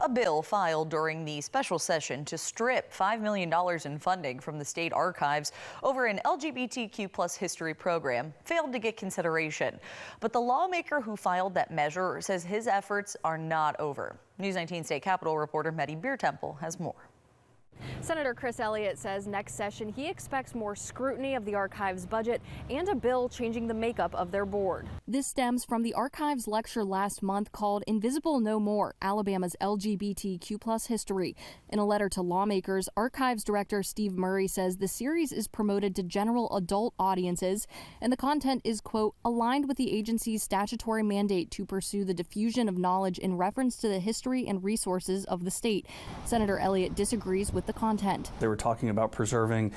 A bill filed during the special session to strip $5 million in funding from the state archives over an LGBTQ+ history program failed to get consideration. But the lawmaker who filed that measure says his efforts are not over. News 19 State Capitol reporter Maddie Biertempel has more. Senator Chris Elliott says next session he expects more scrutiny of the archives budget and a bill changing the makeup of their board. This stems from the archives lecture last month called Invisible No More, Alabama's LGBTQ+ history. In a letter to lawmakers, archives director Steve Murray says the series is promoted to general adult audiences and the content is, quote, aligned with the agency's statutory mandate to pursue the diffusion of knowledge in reference to the history and resources of the state. Senator Elliott disagrees with the content. They were talking about preserving,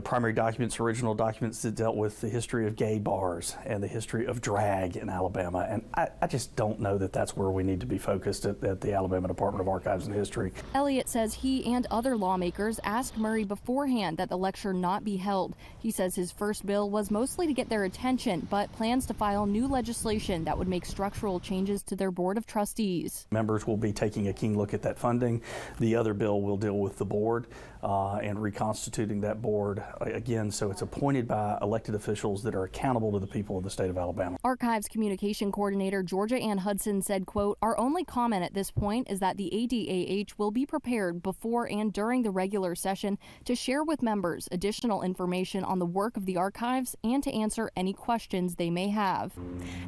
primary documents, original documents that dealt with the history of gay bars and the history of drag in Alabama. And I just don't know that that's where we need to be focused at the Alabama Department of Archives and History. Elliott says he and other lawmakers asked Murray beforehand that the lecture not be held. He says his first bill was mostly to get their attention, but plans to file new legislation that would make structural changes to their board of trustees. Members will be taking a keen look at that funding. The other bill will deal with the board and reconstituting that board again, so it's appointed by elected officials that are accountable to the people of the state of Alabama. Archives Communication Coordinator Georgia Ann Hudson said, quote, our only comment at this point is that the ADAH will be prepared before and during the regular session to share with members additional information on the work of the archives and to answer any questions they may have.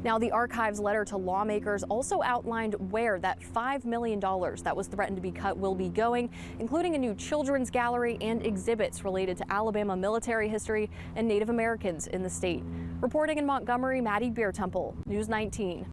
Now, the archives letter to lawmakers also outlined where that $5 million that was threatened to be cut will be going, including a new children's gallery and exhibits related to Alabama military history and Native Americans in the state. Reporting in Montgomery, Maddie Biertempel, News 19.